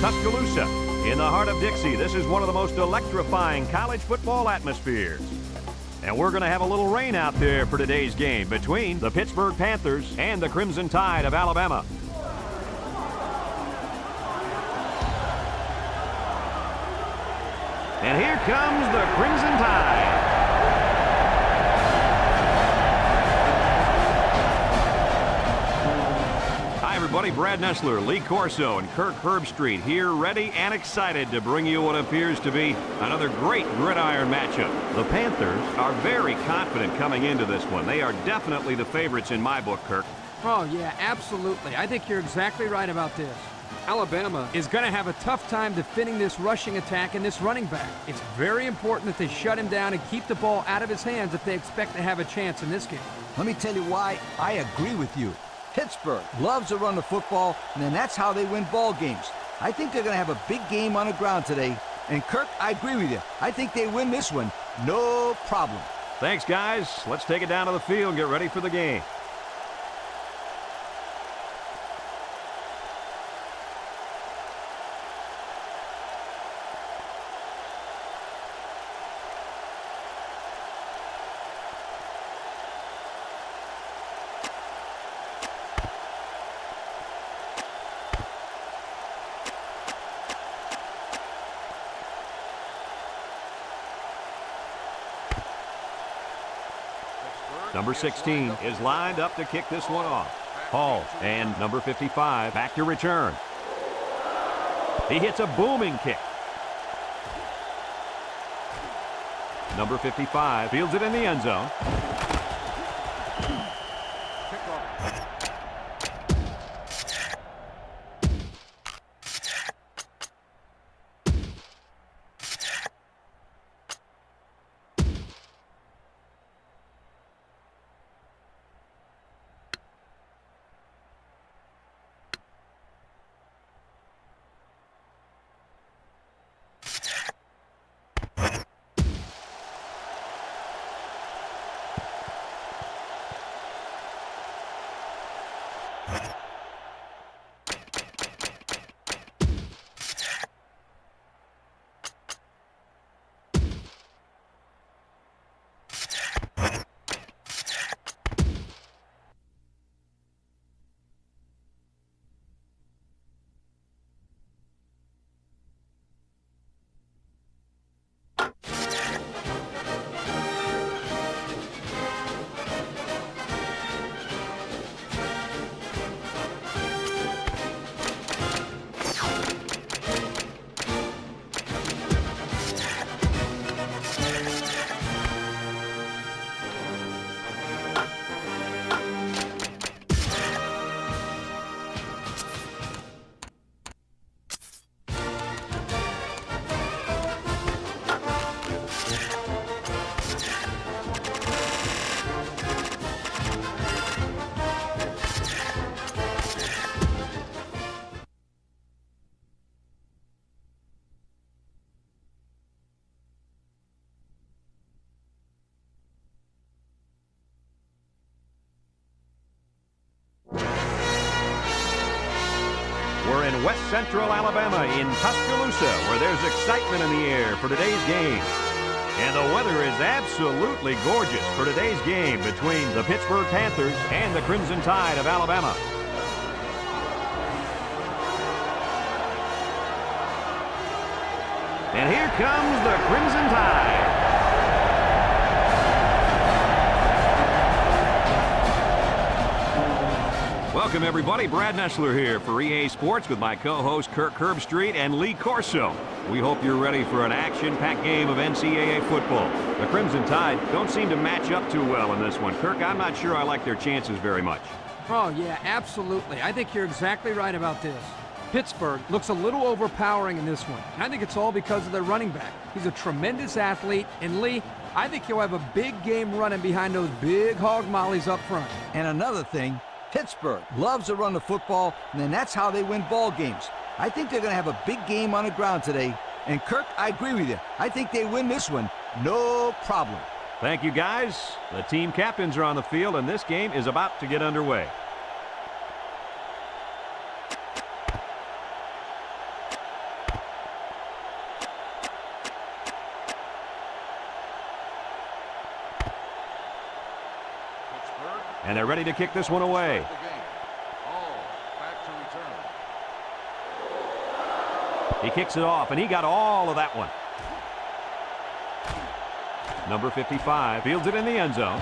Tuscaloosa. In the heart of Dixie, this is one of the most electrifying college football atmospheres. And we're going to have a little rain out there for today's game between the Pittsburgh Panthers and the Crimson Tide of Alabama. And here comes the Crimson Tide. Hi, everybody. Brad Nessler, Lee Corso, and Kirk Herbstreit here, ready and excited to bring you what appears to be another great gridiron matchup. The Panthers are very confident coming into this one. They are definitely the favorites in my book, Kirk. Oh, yeah, absolutely. I think you're exactly right about this. Alabama is going to have a tough time defending this rushing attack and this running back. It's very important that they shut him down and keep the ball out of his hands if they expect to have a chance in this game. Let me tell you why I agree with you. Pittsburgh loves to run the football, and then that's how they win ball games. I think they're going to have a big game on the ground today. And Kirk, I agree with you. I think they win this one, no problem. Thanks, guys. Let's take it down to the field and get ready for the game. Number 16 is lined up to kick this one off. Hall and number 55 back to return. He hits a booming kick. Number 55 fields it in the end zone. We're in West Central Alabama in Tuscaloosa, where there's excitement in the air for today's game. And the weather is absolutely gorgeous for today's game between the Pittsburgh Panthers and the Crimson Tide of Alabama. And here comes the Crimson Tide. Welcome, everybody. Brad Nessler here for EA Sports with my co-host Kirk Herbstreit and Lee Corso. We hope you're ready for an action-packed game of NCAA football. The Crimson Tide don't seem to match up too well in this one. Kirk, I'm not sure I like their chances very much. Oh, yeah, absolutely. I think you're exactly right about this. Pittsburgh looks a little overpowering in this one. And I think it's all because of their running back. He's a tremendous athlete. And Lee, I think he'll have a big game running behind those big hog mollies up front. And another thing, Pittsburgh loves to run the football, and then that's how they win ball games. I think they're going to have a big game on the ground today. And Kirk, I agree with you. I think they win this one, no problem. Thank you, guys. The team captains are on the field, and this game is about to get underway. And they're ready to kick this one away. He kicks it off, and he got all of that one. Number 55 fields it in the end zone.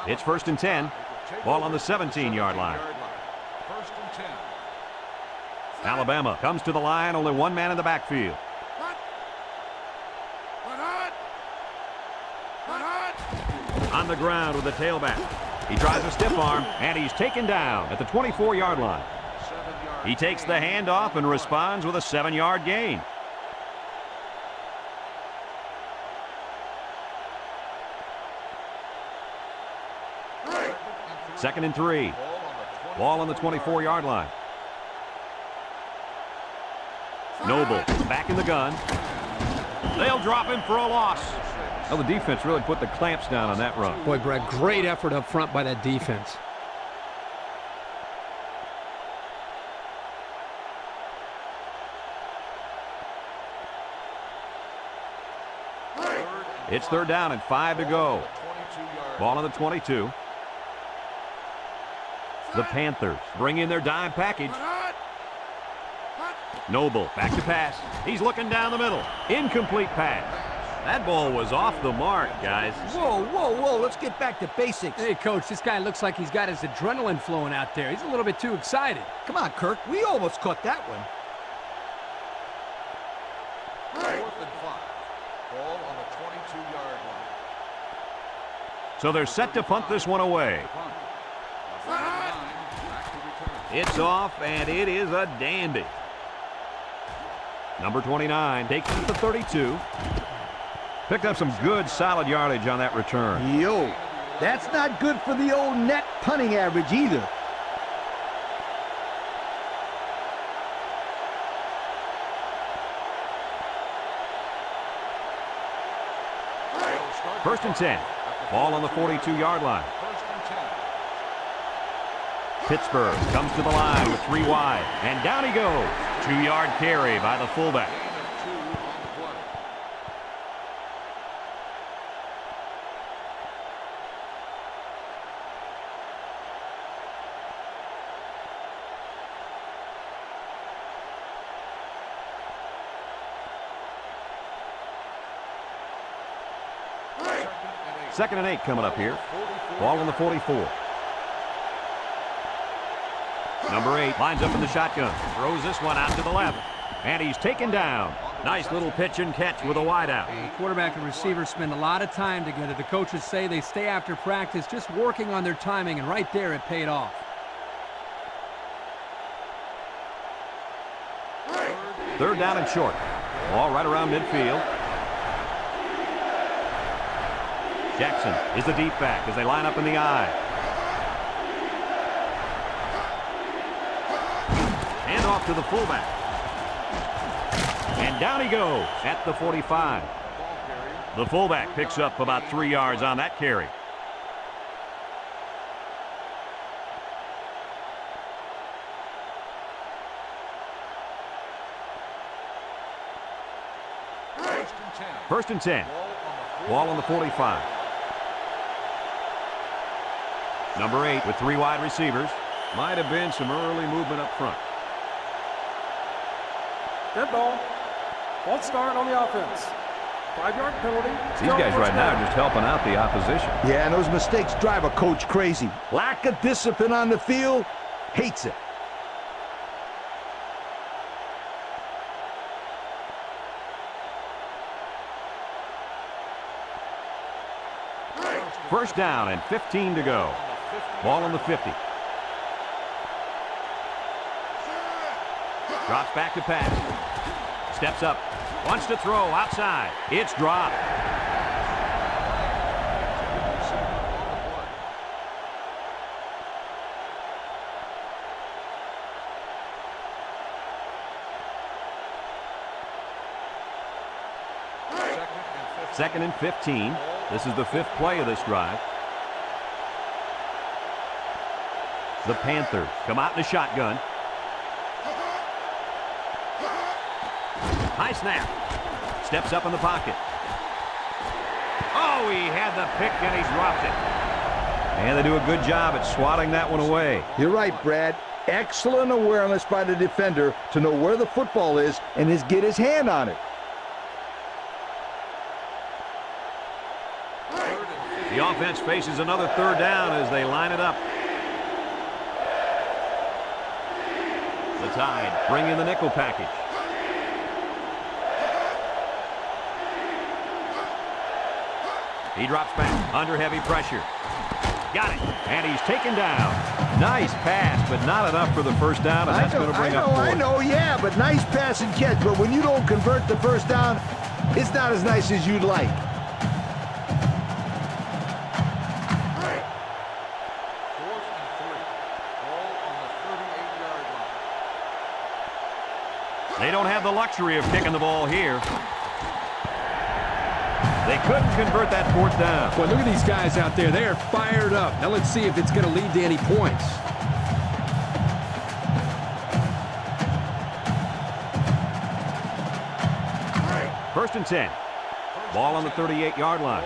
It's 1st and 10. Ball on the 17-yard line. Alabama comes to the line, only one man in the backfield. On the ground with the tailback. He tries a stiff arm, and he's taken down at the 24-yard line. He takes the handoff and responds with a 7-yard gain. Second and 3. Ball on the 24-yard line. Noble back in the gun. They'll drop him for a loss. Well, the defense really put the clamps down on that run. Boy, Brad, great effort up front by that defense. It's 3rd down and 5 to go. Ball on the 22. The Panthers bring in their dime package. Noble back to pass. He's looking down the middle. Incomplete pass. That ball was off the mark, guys. Whoa, whoa, whoa. Let's get back to basics. Hey, Coach, this guy looks like he's got his adrenaline flowing out there. He's a little bit too excited. Come on, Kirk. We almost caught that one. 4th and 5. Ball on the 22-yard line. So they're set to punt this one away. It's off, and it is a dandy. Number 29 takes it to 32. Picked up some good, solid yardage on that return. Yo, that's not good for the old net punting average either. First and 10. Ball on the 42-yard line. Pittsburgh comes to the line with 3 wide, and down he goes. 2-yard carry by the fullback. Second and 8 coming up here. Ball on the 44. Number 8 lines up in the shotgun. Throws this one out to the left. And he's taken down. Nice little pitch and catch with a wideout. The quarterback and receiver spend a lot of time together. The coaches say they stay after practice just working on their timing, and right there it paid off. Third down and short. Ball right around midfield. Jackson is the deep back as they line up in the I. Hand off to the fullback. And down he goes at the 45. The fullback picks up about 3 yards on that carry. First and 10. Ball on the 45. Number 8 with 3 wide receivers. Might have been some early movement up front. Dead ball. False start on the offense. 5-yard penalty. These guys right now are just helping out the opposition. Yeah, and those mistakes drive a coach crazy. Lack of discipline on the field, hates it. First down and 15 to go. Ball on the 50. Drops back to pass. Steps up. Wants to throw outside. It's dropped. 2nd and 15. This is the 5th play of this drive. The Panthers come out in a shotgun. High snap. Steps up in the pocket. Oh, he had the pick and he's dropped it. And they do a good job at swatting that one away. You're right, Brad. Excellent awareness by the defender to know where the football is and get his hand on it. The offense faces another 3rd down as they line it up. The Tide bring in the nickel package. He drops back under heavy pressure. Got it. And he's taken down. Nice pass, but not enough for the first down, and that's going to bring up 4. I know, yeah, but nice pass and catch. But when you don't convert the first down, it's not as nice as you'd like. They don't have the luxury of kicking the ball here. They couldn't convert that 4th down. Boy, look at these guys out there. They are fired up. Now let's see if it's going to lead to any points. First and 10. Ball on the 38-yard line.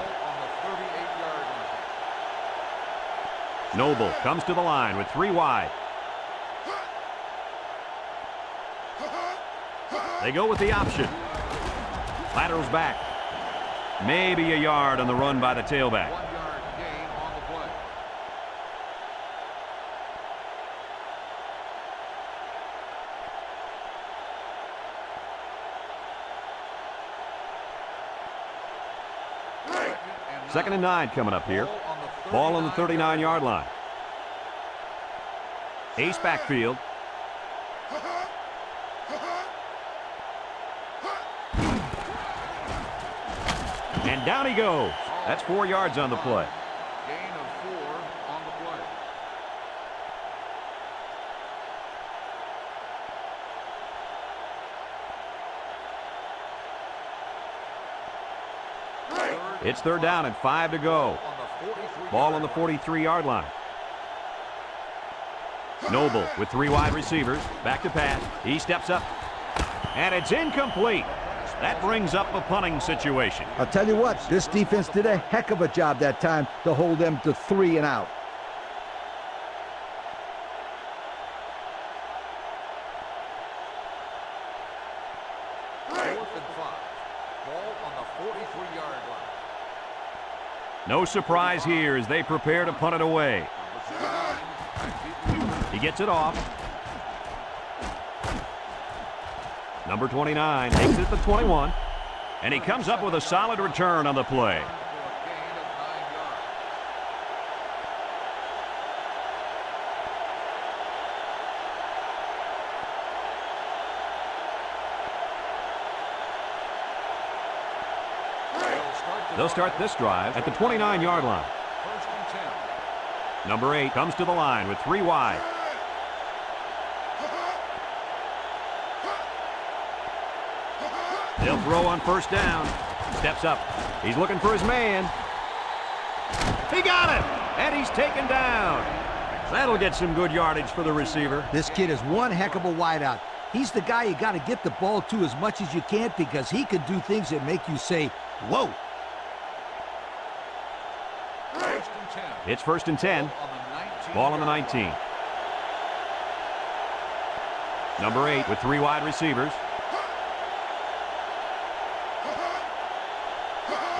Noble comes to the line with 3 wide. They go with the option. Laterals back. Maybe a yard on the run by the tailback. 1 yard gain on the play. Second and 9 coming up here. Ball on the 39-yard line. Ace backfield. And down he goes. That's 4 yards on the play. Gain of 4 on the play. It's 3rd down and 5 to go. Ball on the 43-yard line. Noble with 3 wide receivers. Back to pass. He steps up. And it's incomplete. That brings up a punting situation. I'll tell you what, this defense did a heck of a job that time to hold them to 3 and out. No surprise here as they prepare to punt it away. He gets it off. Number 29 takes it to 21. And he comes up with a solid return on the play. They'll start this drive at the 29-yard line. Number 8 comes to the line with 3 wide. They'll throw on first down. Steps up. He's looking for his man. He got him! And he's taken down. That'll get some good yardage for the receiver. This kid is one heck of a wideout. He's the guy you got to get the ball to as much as you can because he can do things that make you say, whoa. It's 1st and 10. Ball on the 19. Number 8 with 3 wide receivers.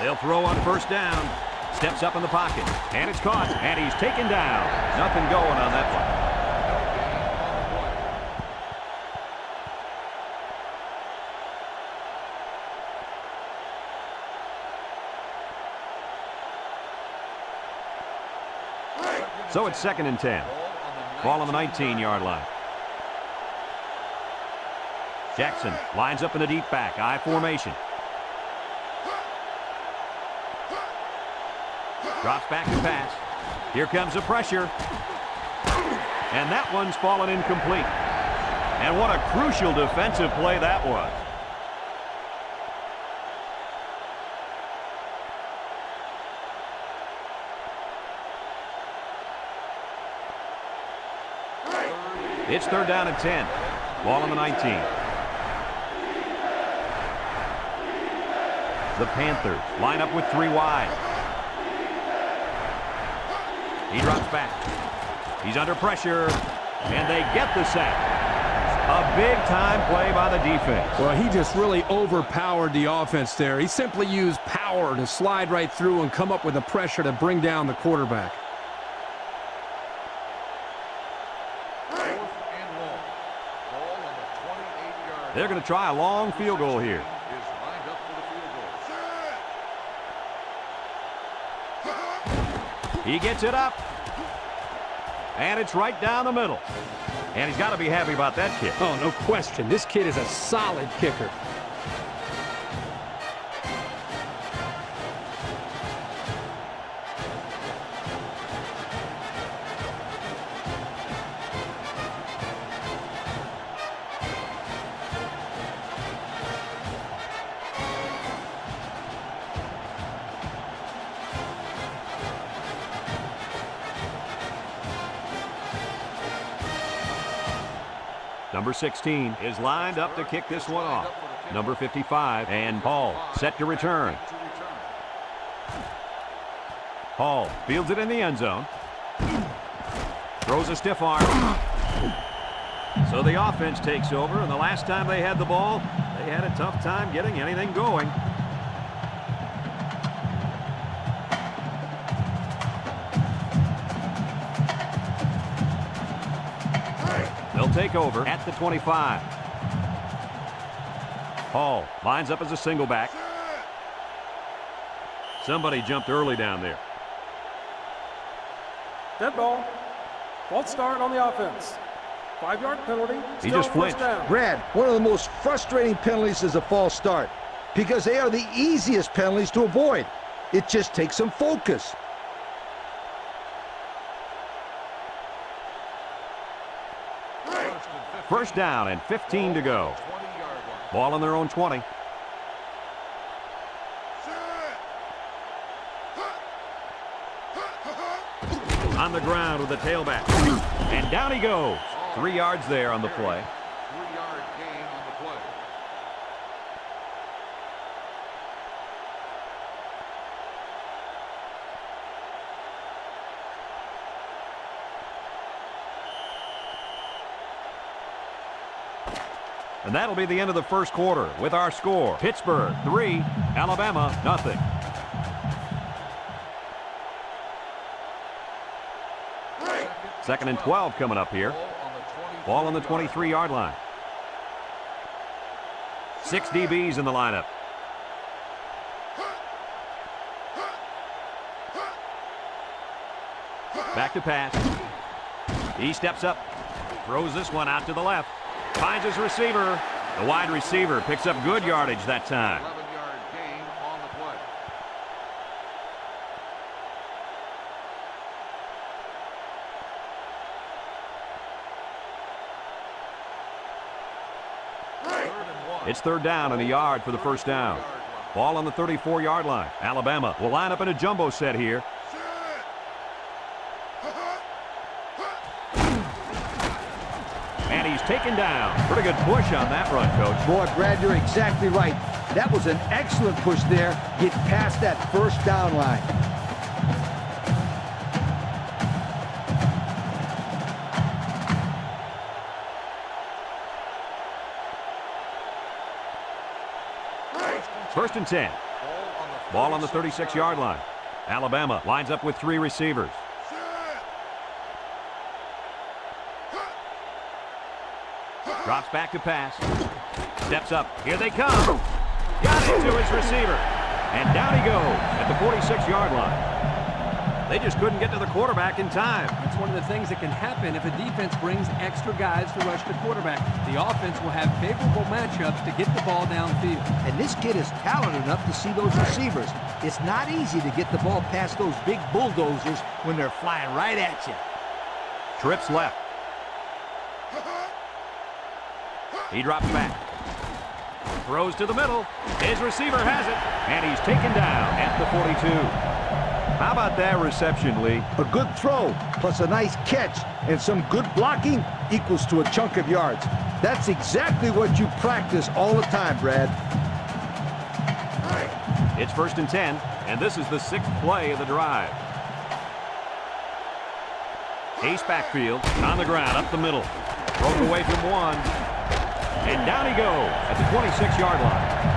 They'll throw on first down. Steps up in the pocket. And it's caught. And he's taken down. Nothing going on that one. So it's 2nd and 10. Ball on the 19-yard line. Jackson lines up in the deep back. I formation. Drops back to pass. Here comes the pressure. And that one's fallen incomplete. And what a crucial defensive play that was. It's 3rd down and 10. Ball on the 19. The Panthers line up with 3 wide. He drops back. He's under pressure, and they get the sack. A big-time play by the defense. Well, he just really overpowered the offense there. He simply used power to slide right through and come up with the pressure to bring down the quarterback. They're going to try a long field goal here. He gets it up. And it's right down the middle. And he's got to be happy about that kick. Oh, no question. This kid is a solid kicker. Number 16 is lined up to kick this one off. Number 55, and Paul set to return. Paul fields it in the end zone. Throws a stiff arm. So the offense takes over, and the last time they had the ball, they had a tough time getting anything going. They'll take over at the 25. Hall lines up as a single back. Somebody jumped early down there. Dead ball. False start on the offense. 5-yard penalty. He just flinched. Brad, one of the most frustrating penalties is a false start because they are the easiest penalties to avoid. It just takes some focus. First down and 15 to go. Ball on their own 20. On the ground with the tailback. And down he goes. 3 yards there on the play. 3-yard gain on the play. And that'll be the end of the first quarter with our score. Pittsburgh 3, Alabama nothing. Second and 12 coming up here. Ball on the 23-yard line. 6 DBs in the lineup. Back to pass. He steps up. Throws this one out to the left. Finds his receiver. The wide receiver picks up good yardage that time. 11-yard gain on the play. It's 3rd down and a yard for the first down. Ball on the 34-yard line. Alabama will line up in a jumbo set here. And he's taken down. Pretty good push on that run, Coach. Boy, Brad, you're exactly right. That was an excellent push there. Get past that first down line. First and 10. Ball on the 36-yard line. Alabama lines up with 3 receivers. Drops back to pass. Steps up. Here they come. Got it to his receiver. And down he goes at the 46-yard line. They just couldn't get to the quarterback in time. That's one of the things that can happen if a defense brings extra guys to rush the quarterback. The offense will have favorable matchups to get the ball downfield. And this kid is talented enough to see those receivers. It's not easy to get the ball past those big bulldozers when they're flying right at you. Trips left. He drops back. Throws to the middle. His receiver has it. And he's taken down at the 42. How about that reception, Lee? A good throw, plus a nice catch, and some good blocking. equals to a chunk of yards. That's exactly what you practice all the time, Brad. It's 1st and 10, and this is the 6th play of the drive. Ace backfield, on the ground, up the middle. Broke away from one. And down he goes at the 26-yard line.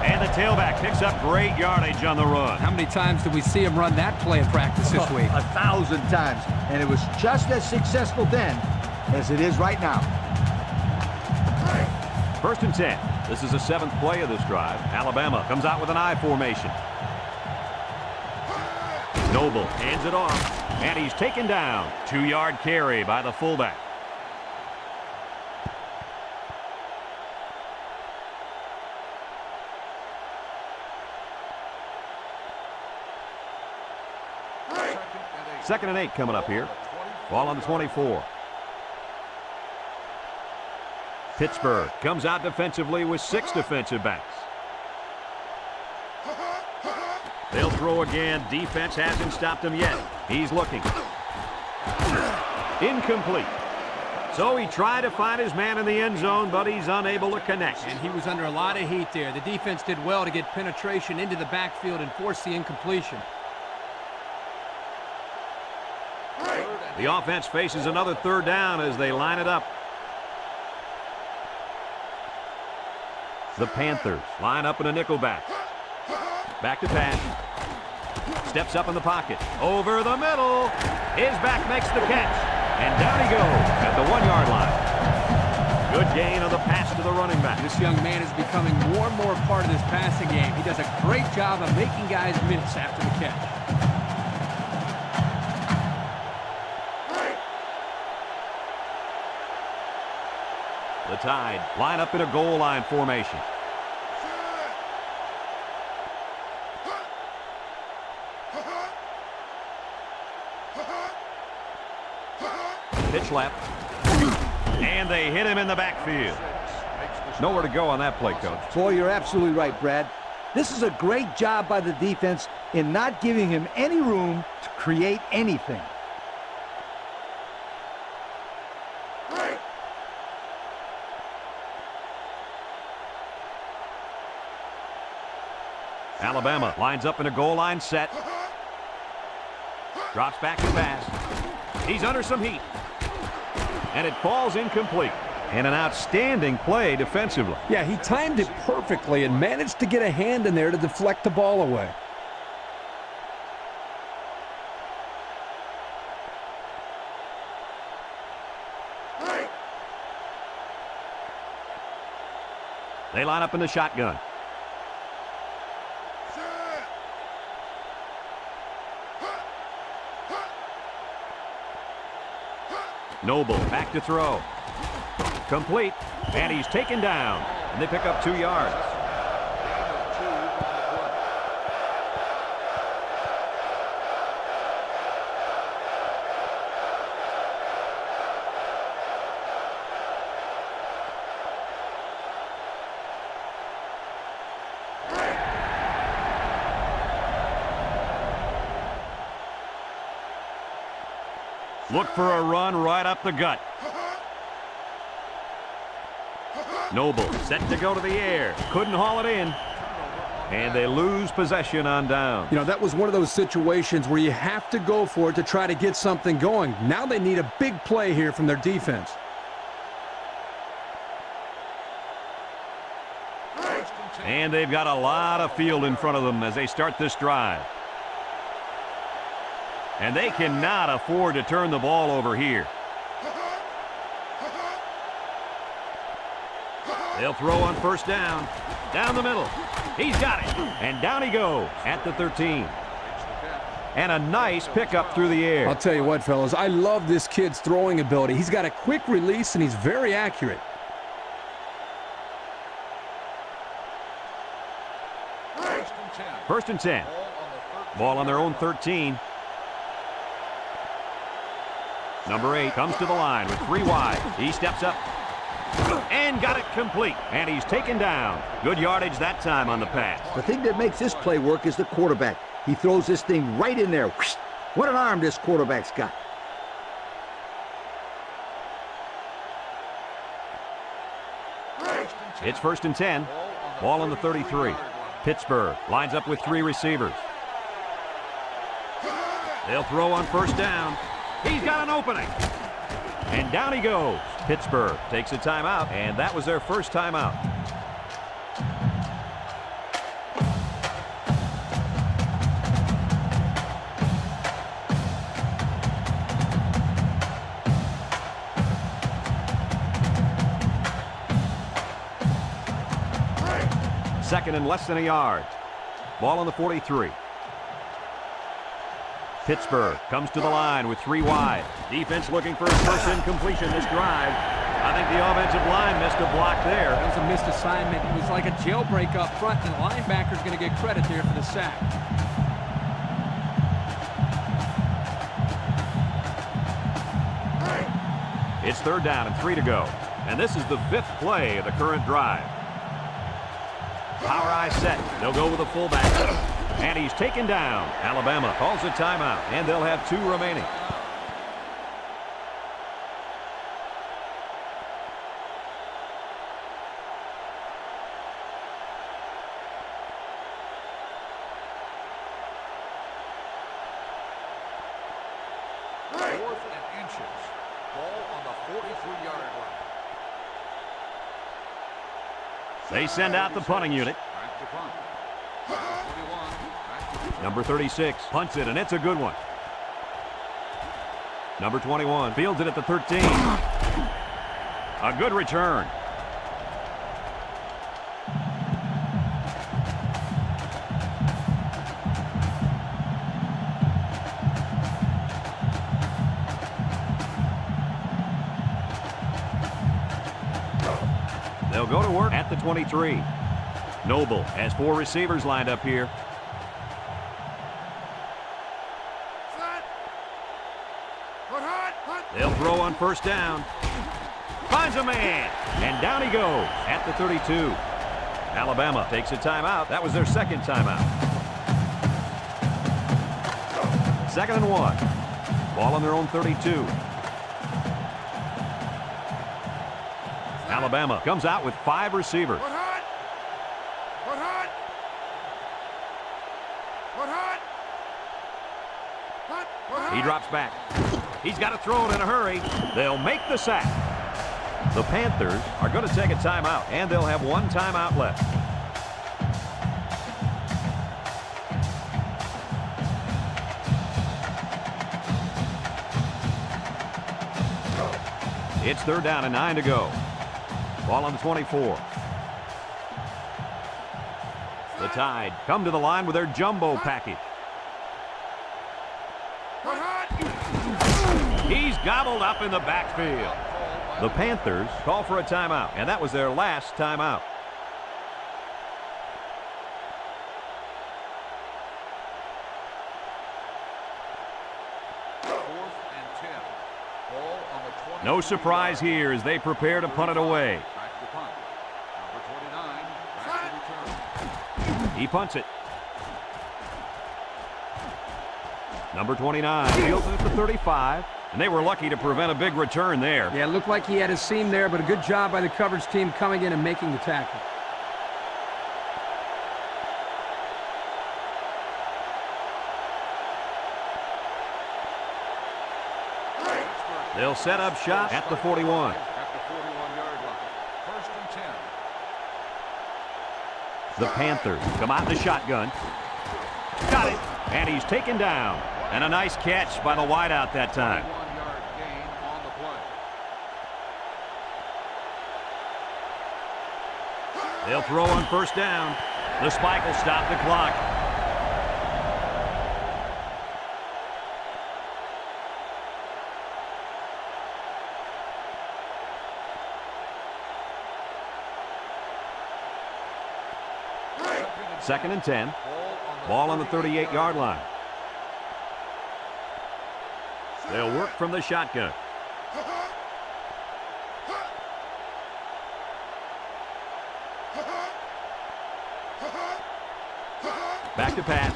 And the tailback picks up great yardage on the run. How many times did we see him run that play in practice this week? 1,000 times. And it was just as successful then as it is right now. 1st and 10. This is the 7th play of this drive. Alabama comes out with an I formation. Noble hands it off. And he's taken down. 2-yard carry by the fullback. Second and 8 coming up here. Ball on the 24. Pittsburgh comes out defensively with 6 defensive backs. They'll throw again. Defense hasn't stopped him yet. He's looking. Incomplete. So he tried to find his man in the end zone, but he's unable to connect. And he was under a lot of heat there. The defense did well to get penetration into the backfield and force the incompletion. The offense faces another 3rd down as they line it up. The Panthers line up in a nickel back. Back to pass. Steps up in the pocket. Over the middle. His back makes the catch. And down he goes at the 1-yard line. Good gain on the pass to the running back. This young man is becoming more and more a part of this passing game. He does a great job of making guys miss after the catch. The Tide line up in a goal line formation. Pitch left. And they hit him in the backfield. Nowhere to go on that play, Coach. Boy, you're absolutely right, Brad. This is a great job by the defense in not giving him any room to create anything. Alabama lines up in a goal line set. Drops back to pass. He's under some heat. And it falls incomplete. And an outstanding play defensively. Yeah, he timed it perfectly and managed to get a hand in there to deflect the ball away. They line up in the shotgun. Noble back to throw. Complete. And he's taken down. And they pick up 2 yards. Look for a run right up the gut. Noble set to go to the air. Couldn't haul it in. And they lose possession on down. You know, that was one of those situations where you have to go for it to try to get something going. Now they need a big play here from their defense. And they've got a lot of field in front of them as they start this drive. And they cannot afford to turn the ball over here. They'll throw on 1st down. Down the middle. He's got it. And down he goes at the 13. And a nice pickup through the air. I'll tell you what, fellas, I love this kid's throwing ability. He's got a quick release and he's very accurate. First and 10. Ball on their own 13. Number 8 comes to the line with 3 wide. He steps up and got it complete. And he's taken down. Good yardage that time on the pass. The thing that makes this play work is the quarterback. He throws this thing right in there. What an arm this quarterback's got. It's 1st and 10. Ball on the 33. Pittsburgh lines up with 3 receivers. They'll throw on 1st down. He's got an opening. And down he goes. Pittsburgh takes a timeout, and that was their first timeout. Second and less than a yard. Ball on the 43. Pittsburgh comes to the line with 3 wide. Defense looking for his first incompletion this drive. I think the offensive line missed a block there. That was a missed assignment. It was like a jailbreak up front, and the linebacker's going to get credit there for the sack. It's 3rd down and 3 to go. And this is the 5th play of the current drive. Power eye set. They'll go with a fullback. And he's taken down. Alabama calls a timeout, and they'll have 2 remaining. Fourth and inches. Ball on the 43-yard line. They send out the punting unit. Back to punt. Number 41. Back to return. Number 36 punts it, and it's a good one. Number 21 fields it at the 13. A good return. They'll go to work at the 23. Noble has 4 receivers lined up here. They'll throw on 1st down. Finds a man, and down he goes at the 32. Alabama takes a timeout. That was their 2nd timeout. 2nd and 1. Ball on their own 32. Alabama comes out with 5 receivers. He drops back. He's got to throw it in a hurry. They'll make the sack. The Panthers are going to take a timeout, and they'll have 1 timeout left. It's 3rd down and 9 to go. Ball on the 24. The Tide come to the line with their jumbo package. He's gobbled up in the backfield. The Panthers call for a timeout, and that was their last timeout. No surprise here as they prepare to punt it away. He punts it. Number 29 fields it at the 35, and they were lucky to prevent a big return there. Yeah, it looked like he had his seam there, but a good job by the coverage team coming in and making the tackle. They'll set up shop at the 41. At the 41-yard line. 1st and 10. The Panthers come out in the shotgun. Got it. And he's taken down. And a nice catch by the wideout that time. 1-yard gain on the play. They'll throw on 1st down. The spike will stop the clock. Second and 10. Ball on the 38-yard line. They'll work from the shotgun. Back to pass.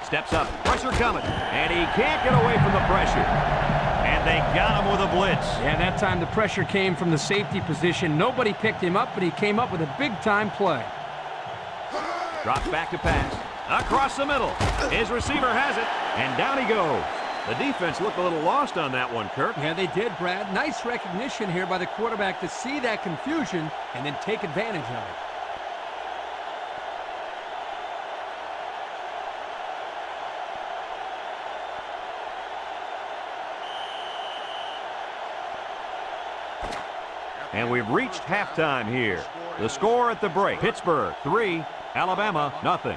Steps up. Pressure coming. And he can't get away from the pressure. And And they got him with a blitz. Yeah, that time the pressure came from the safety position. Nobody picked him up, but he came up with a big-time play. Drops back to pass. Across the middle. His receiver has it, and down he goes. The defense looked a little lost on that one, Kirk. Yeah, they did, Brad. Nice recognition here by the quarterback to see that confusion and then take advantage of it. And we've reached halftime here. The score at the break, Pittsburgh 3, Alabama nothing.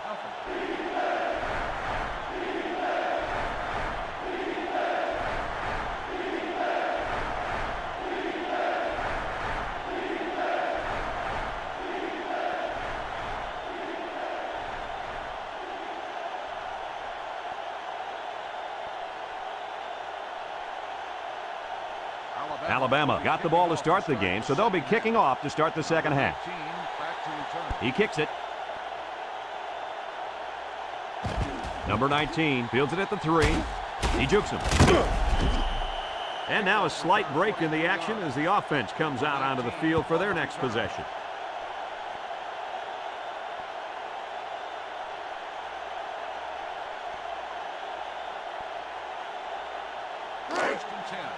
Alabama got the ball to start the game, so they'll be kicking off to start the second half. He kicks it. Number 19 fields it at the 3. He jukes him. And now a slight break in the action as the offense comes out onto the field for their next possession.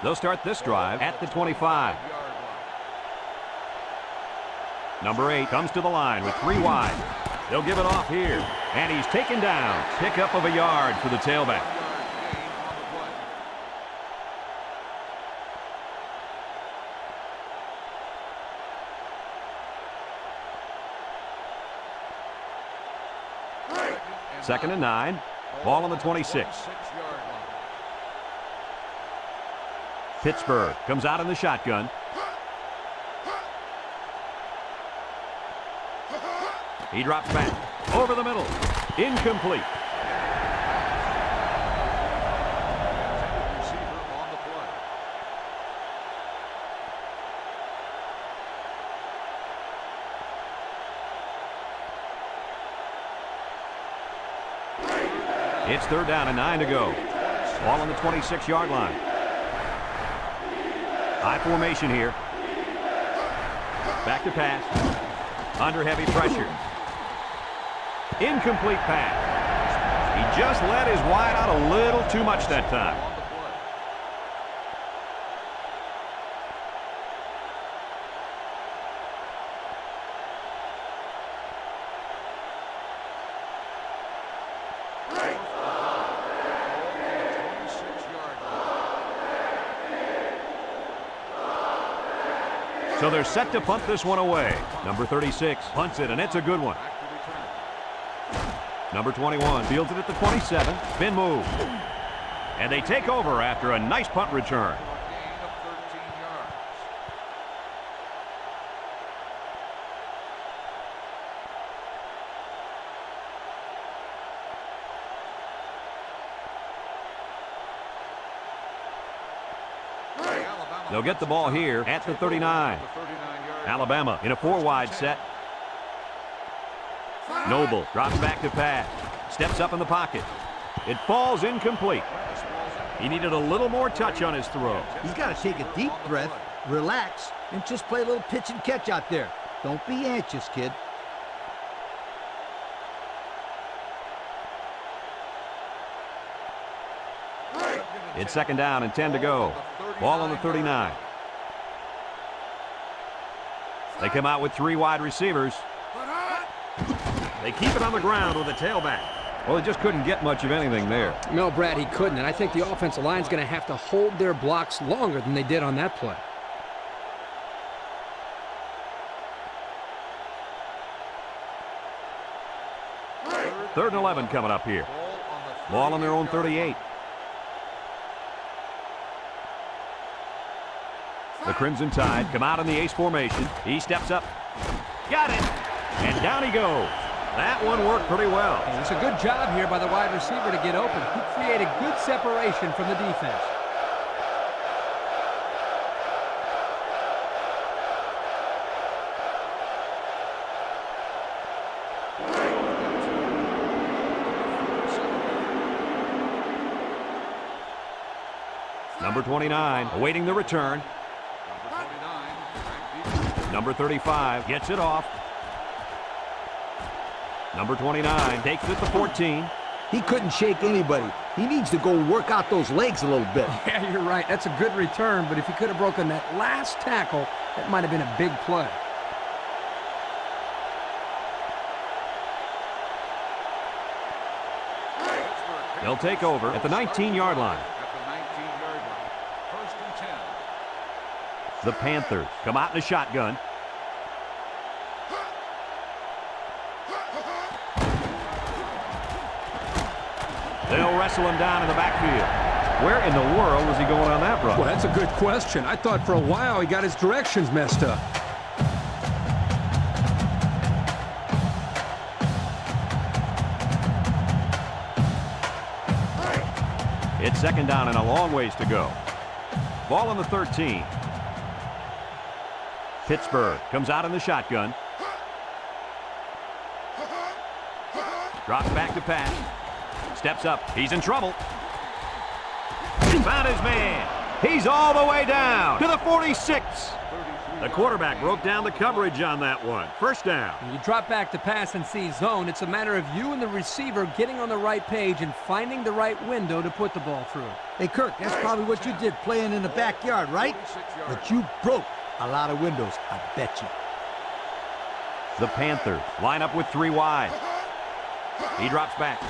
They'll start this drive at the 25. Number 8 comes to the line with 3 wide. They'll give it off here. And he's taken down. Pickup of a yard for the tailback. Second and 9. Ball on the 26. Pittsburgh comes out in the shotgun. He drops back. Over the middle. Incomplete. It's third down and 9 to go. Ball on the 26-yard line. High formation here. Back to pass. Under heavy pressure. Incomplete pass. He just let his wide out a little too much that time. So they're set to punt this one away. Number 36 punts it, and it's a good one. Number 21 fields it at the 27. Spin move. And they take over after a nice punt return. They'll get the ball here at the 39. Alabama in a 4-wide set. Noble drops back to pass. Steps up in the pocket. It falls incomplete. He needed a little more touch on his throw. He's got to take a deep breath, relax, and just play a little pitch and catch out there. Don't be anxious, kid. It's second down and 10 to go. Ball on the 39. They come out with 3 wide receivers. They keep it on the ground with a tailback. Well, he just couldn't get much of anything there. No, Brad, he couldn't, and I think the offensive line's going to have to hold their blocks longer than they did on that play. Third and 11 coming up here. Ball on their own 38. The Crimson Tide come out in the ace formation. He steps up. Got it. And down he goes. That one worked pretty well. And it's a good job here by the wide receiver to get open. He created good separation from the defense. Number 29, awaiting the return. Number 35, gets it off. Number 29, takes it to 14. He couldn't shake anybody. He needs to go work out those legs a little bit. Yeah, you're right. That's a good return, but if he could have broken that last tackle, that might have been a big play. They'll take over at the 19-yard line. First and 10. The Panthers come out in a shotgun. They'll wrestle him down in the backfield. Where in the world was he going on that run? Well, that's a good question. I thought for a while he got his directions messed up. It's second down and a long ways to go. Ball on the 13. Pittsburgh comes out in the shotgun. Drops back to pass. Steps up. He's in trouble. He found his man. He's all the way down to the 46. The quarterback broke down the coverage on that one. First down. When you drop back to pass and see zone, it's a matter of you and the receiver getting on the right page and finding the right window to put the ball through. Hey, Kirk, that's probably what you did playing in the backyard, right? But you broke a lot of windows, I bet you. The Panthers line up with 3 wide. He drops back.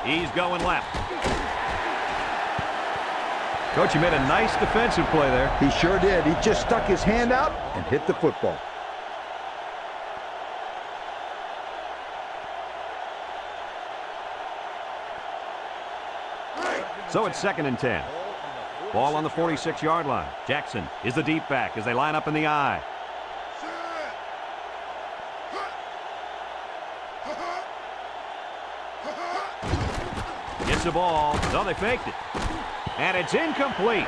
He's going left. Coach, you made a nice defensive play there. He sure did. He just stuck his hand out and hit the football. So it's second and 10. Ball on the 46-yard line. Jackson is the deep back as they line up in the I. Gets the ball. No, they faked it. And it's incomplete.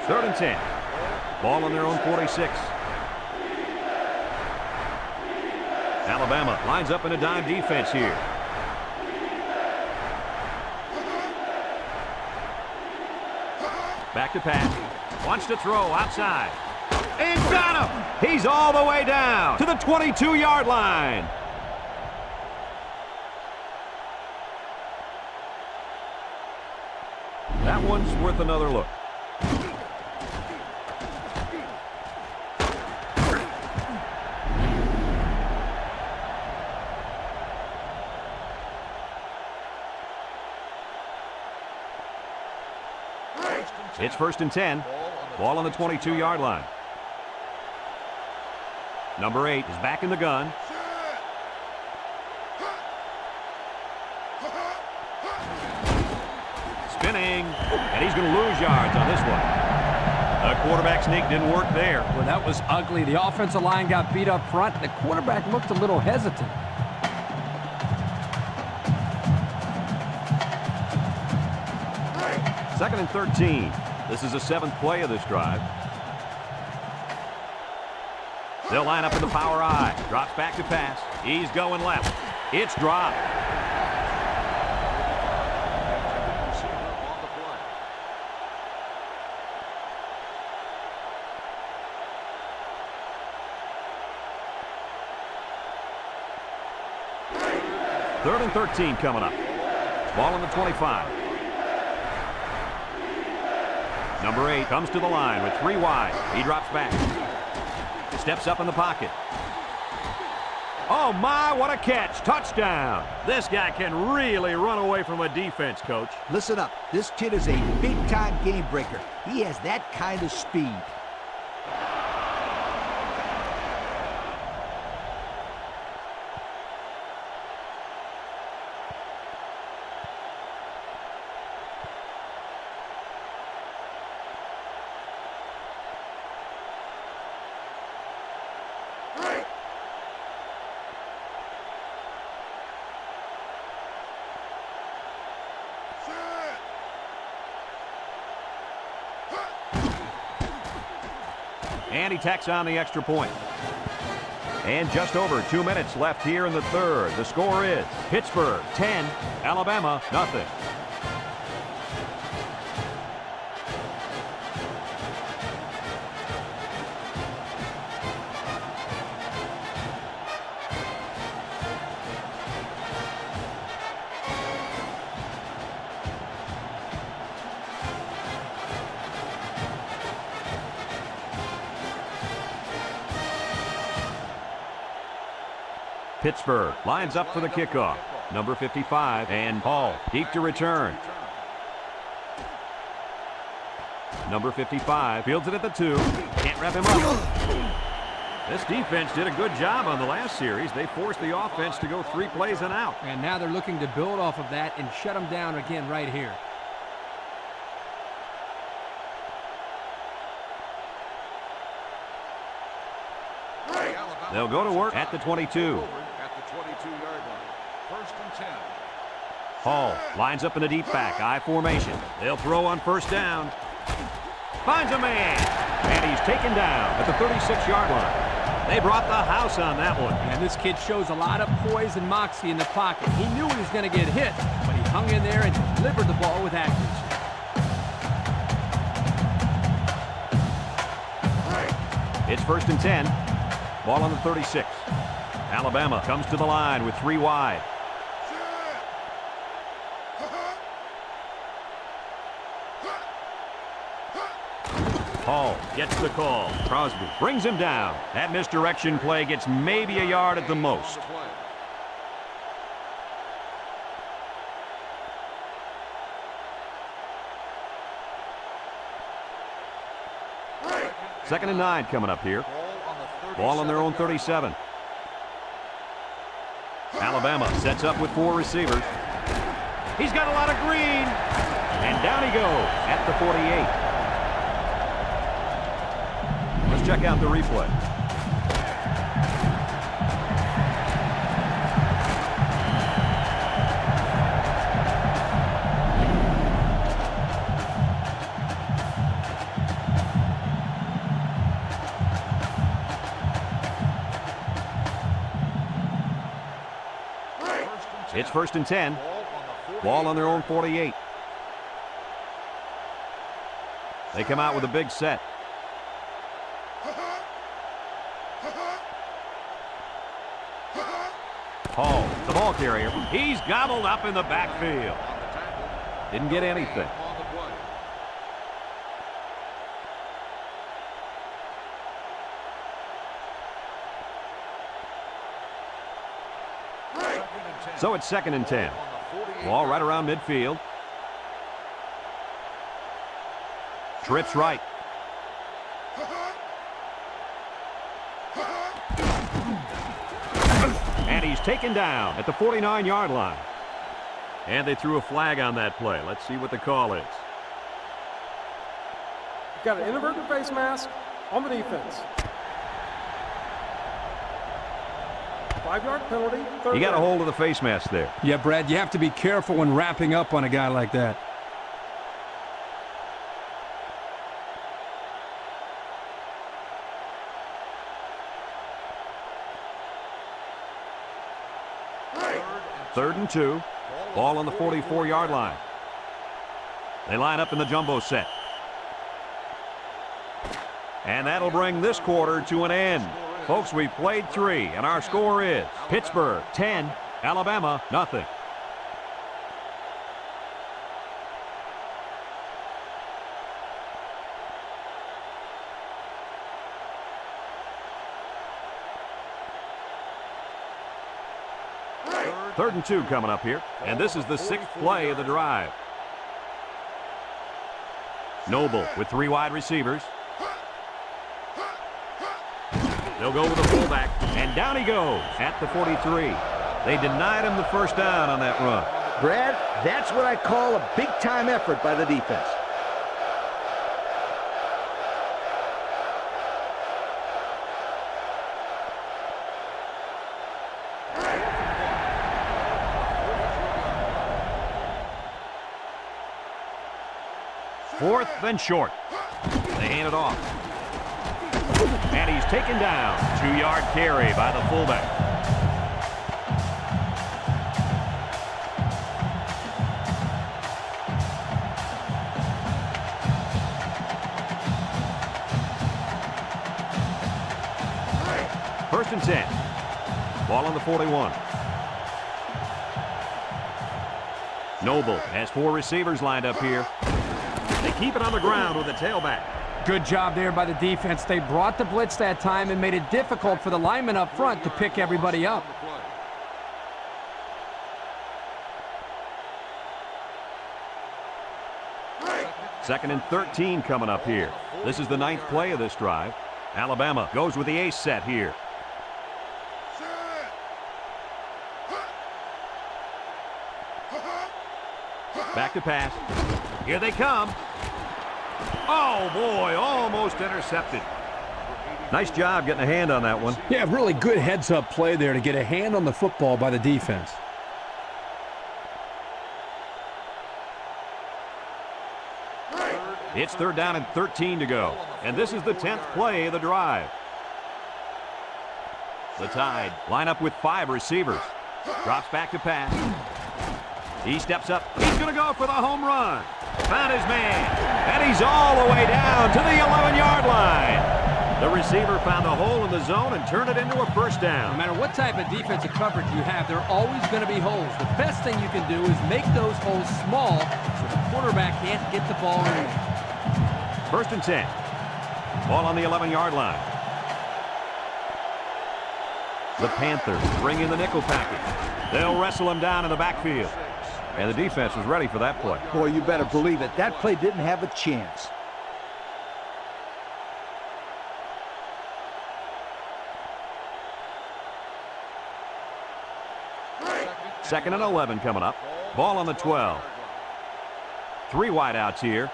Third and 10. Ball on their own 46. Alabama lines up in a dime defense here. Back to pass. Wants to throw outside. And got him! He's all the way down to the 22-yard line. That one's worth another look. It's first and 10. Ball on the 22-yard line. Number 8 is back in the gun. Spinning, and he's going to lose yards on this one. The quarterback sneak didn't work there. Well, that was ugly. The offensive line got beat up front. The quarterback looked a little hesitant. Second and 13. This is the 7th play of this drive. They'll line up in the power I. Drops back to pass. He's going left. It's dropped. Third and 13 coming up. Ball on the 25. Number 8 comes to the line with 3 wide. He drops back. Steps up in the pocket. Oh, my, what a catch. Touchdown. This guy can really run away from a defense, Coach. Listen up. This kid is a big-time game breaker. He has that kind of speed. And he tacks on the extra point. And just over 2 minutes left here in the third. The score is Pittsburgh 10, Alabama nothing. Pittsburgh lines up for the kickoff. Number 55, and Hall deep to return. Number 55 fields it at the 2. Can't wrap him up. This defense did a good job on the last series. They forced the offense to go 3 plays and out. And now they're looking to build off of that and shut them down again right here. They'll go to work at the 22. First and 10. Hall lines up in the deep back, I formation. They'll throw on first down. Finds a man, and he's taken down at the 36-yard line. They brought the house on that one. And this kid shows a lot of poise and moxie in the pocket. He knew he was going to get hit, but he hung in there and delivered the ball with accuracy. It's first and 10. Ball on the 36. Alabama comes to the line with 3 wide. Hall gets the call. Crosby brings him down. That misdirection play gets maybe a yard at the most. Second and 9 coming up here. Ball on their own 37. Alabama sets up with 4 receivers. He's got a lot of green. And down he goes at the 48. Let's check out the replay. It's first and 10. Ball on their own 48. They come out with a big set. Hall, the ball carrier. He's gobbled up in the backfield. Didn't get anything. So it's second and 10. Ball right around midfield. Trips right. And he's taken down at the 49-yard line. And they threw a flag on that play. Let's see what the call is. Got an inadvertent face mask on the defense. 5-yard penalty. You got a hold of the face mask there. Yeah, Brad, you have to be careful when wrapping up on a guy like that. Third and 2. Ball on the 44-yard line. They line up in the jumbo set. And that'll bring this quarter to an end. Folks, we played 3, and our score is Pittsburgh 10, Alabama nothing. Third and 2 coming up here, and this is the 6th play of the drive. Noble with 3 wide receivers. They'll go with the fullback, and down he goes at the 43. They denied him the first down on that run. Brad, that's what I call a big-time effort by the defense. Fourth and short. They hand it off. And he's taken down. 2-yard carry by the fullback. First and 10. Ball on the 41. Noble has 4 receivers lined up here. They keep it on the ground with the tailback. Good job there by the defense. They brought the blitz that time and made it difficult for the linemen up front to pick everybody up. Second and 13 coming up here. This is the 9th play of this drive. Alabama goes with the ace set here. Back to pass. Here they come. Oh, boy, almost intercepted. Nice job getting a hand on that one. Yeah, really good heads-up play there to get a hand on the football by the defense. It's 3rd down and 13 to go. And this is the 10th play of the drive. The Tide line up with 5 receivers. Drops back to pass. He steps up. He's going to go for the home run. Found his man. And he's all the way down to the 11-yard line. The receiver found a hole in the zone and turned it into a first down. No matter what type of defensive coverage you have, there are always going to be holes. The best thing you can do is make those holes small so the quarterback can't get the ball in there. First and 10. Ball on the 11-yard line. The Panthers bring in the nickel package. They'll wrestle him down in the backfield. And the defense was ready for that play. Boy, you better believe it. That play didn't have a chance. Second and 11 coming up. Ball on the 12. 3 wideouts here.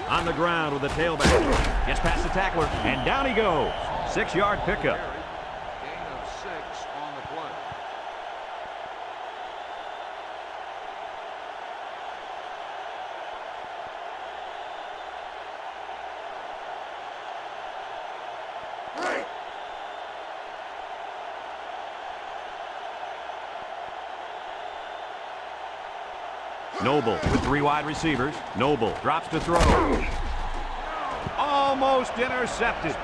On the ground with the tailback. Gets past the tackler, and down he goes. 6-yard pickup. Gain of 6 on the play. Noble with 3 wide receivers. Noble drops to throw. Almost intercepted.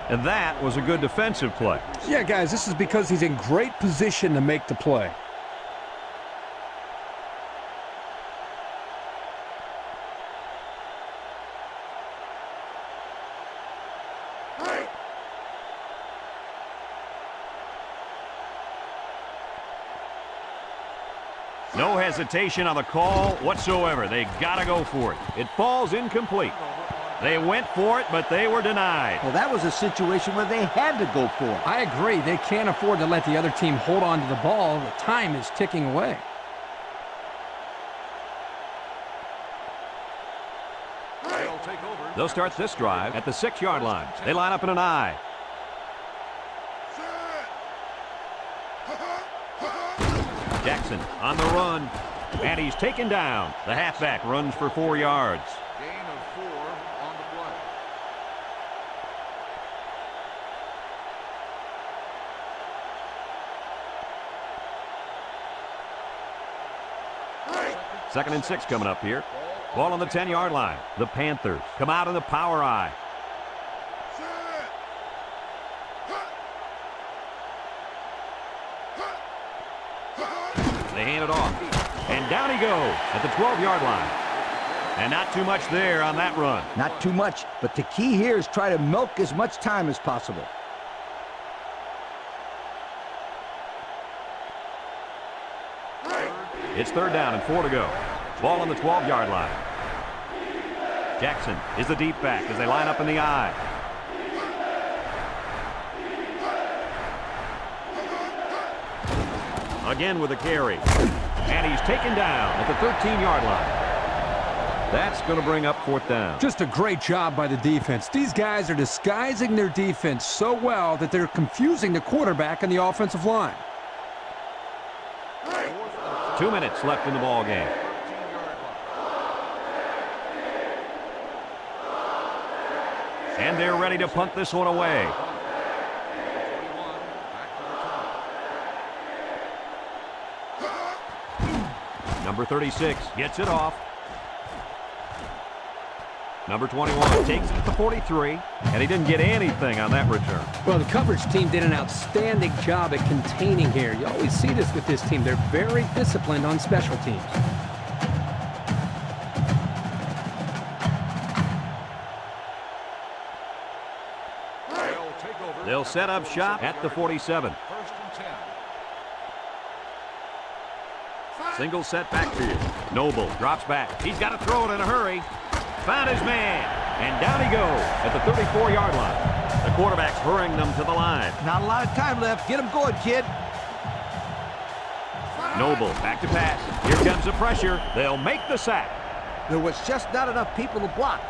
And that was a good defensive play. Yeah, guys, this is because he's in great position to make the play. No hesitation on the call whatsoever. They got to go for it. It falls incomplete. They went for it, but they were denied. Well, that was a situation where they had to go for it. I agree. They can't afford to let the other team hold on to the ball. The time is ticking away. They'll start this drive at the 6-yard line. They line up in an I. Jackson on the run, and he's taken down. The halfback runs for 4 yards. Gain of 4 on the play. Second and 6 coming up here. Ball on the 10-yard line. The Panthers come out in the power I. They hand it off. And down he goes at the 12-yard line. And not too much there on that run. Not too much, but the key here is try to milk as much time as possible. It's 3rd down and 4 to go. Ball on the 12-yard line. Jackson is the deep back as they line up in the I. Again with a carry. And he's taken down at the 13-yard line. That's going to bring up 4th down. Just a great job by the defense. These guys are disguising their defense so well that they're confusing the quarterback and the offensive line. 2 minutes left in the ball game. And they're ready to punt this one away. Number 36 gets it off. Number 21 takes it at the 43, and he didn't get anything on that return. Well, the coverage team did an outstanding job at containing here. You always see this with this team. They're very disciplined on special teams. They'll set up shop at the 47. Single set backfield. Noble drops back. He's got to throw it in a hurry. Found his man. And down he goes at the 34-yard line. The quarterback's hurrying them to the line. Not a lot of time left. Get him going, kid. Noble back to pass. Here comes the pressure. They'll make the sack. There was just not enough people to block.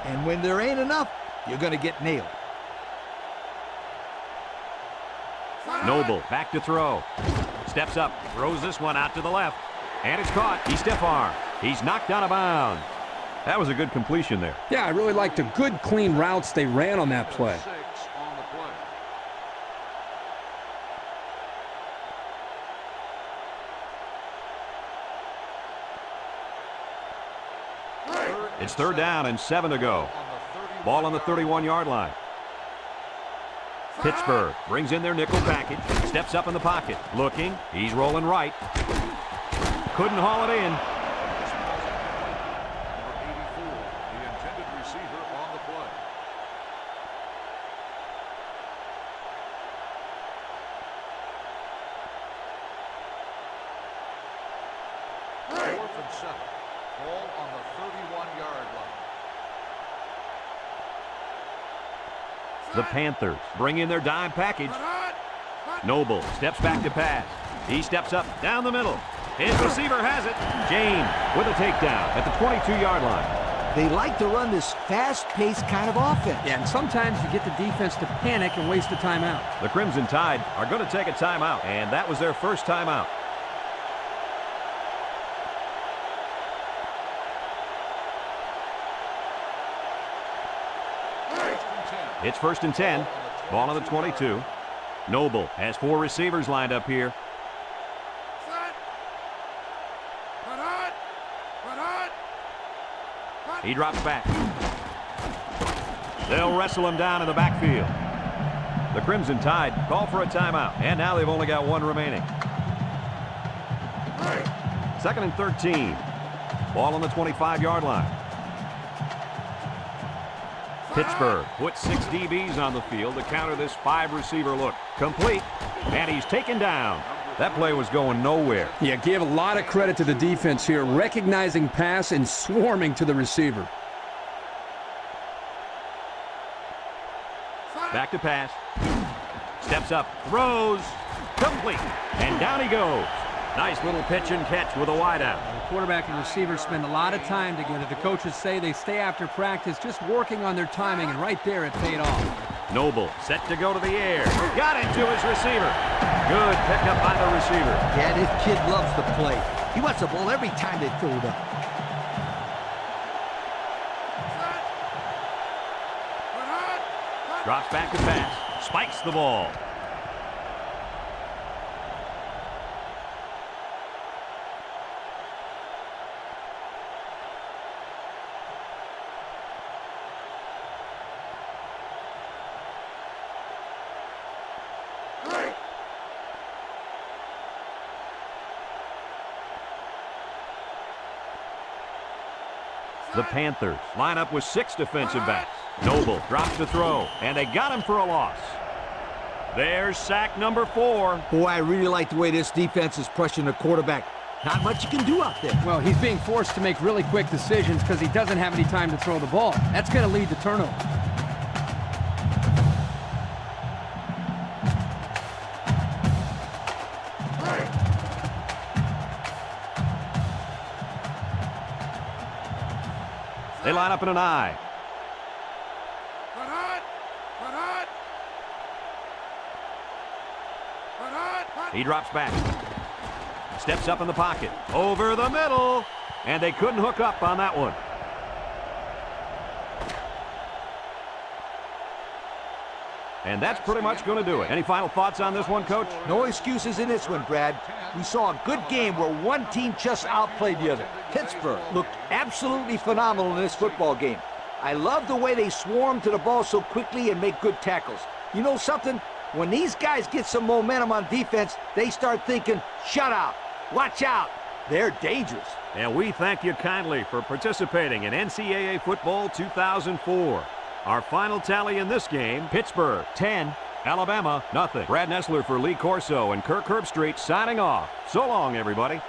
And when there ain't enough, you're going to get nailed. Noble back to throw. Steps up. Throws this one out to the left. And it's caught. He's stiff arm. He's knocked out of bounds. That was a good completion there. Yeah, I really liked the good, clean routes they ran on that play. It's 3rd down and 7 to go. Ball on the 31-yard line. Pittsburgh brings in their nickel package. Steps up in the pocket. Looking. He's rolling right. Couldn't haul it in. The intended receiver on the play. 4th and 7. Ball on the 31-yard line. The Panthers bring in their dime package. Noble steps back to pass. He steps up down the middle. His receiver has it. James with a takedown at the 22-yard line. They like to run this fast-paced kind of offense. Yeah, and sometimes you get the defense to panic and waste a timeout. The Crimson Tide are going to take a timeout, and that was their first timeout. It's 1st and 10. Ball on the 22. Noble has 4 receivers lined up here. He drops back. They'll wrestle him down in the backfield. The Crimson Tide call for a timeout, and now they've only got 1 remaining. 2nd and 13. Ball on the 25-yard line. Pittsburgh puts 6 DBs on the field to counter this 5-receiver look. Complete, and he's taken down. That play was going nowhere. Yeah, give a lot of credit to the defense here, recognizing pass and swarming to the receiver. Back to pass. Steps up, throws, complete, and down he goes. Nice little pitch and catch with a wideout. The quarterback and receiver spend a lot of time together. The coaches say they stay after practice just working on their timing, and right there it paid off. Noble set to go to the air. Got into his receiver. Good pickup by the receiver. Yeah, this kid loves to play. He wants the ball every time they throw it up. Drops back to pass. Spikes the ball. The Panthers line up with 6 defensive backs. Noble drops the throw, and they got him for a loss. There's sack number 4. Boy, I really like the way this defense is pressuring the quarterback. Not much you can do out there. Well, he's being forced to make really quick decisions because he doesn't have any time to throw the ball. That's going to lead to turnovers. They line up in an I. He drops back. Steps up in the pocket. Over the middle. And they couldn't hook up on that one. And that's pretty much going to do it. Any final thoughts on this one, Coach? No excuses in this one, Brad. We saw a good game where one team just outplayed the other. Pittsburgh looked absolutely phenomenal in this football game. I love the way they swarm to the ball so quickly and make good tackles. You know something? When these guys get some momentum on defense, they start thinking, shut out, watch out. They're dangerous. And we thank you kindly for participating in NCAA Football 2004. Our final tally in this game, Pittsburgh 10, Alabama nothing. Brad Nessler for Lee Corso and Kirk Herbstreit signing off. So long, everybody.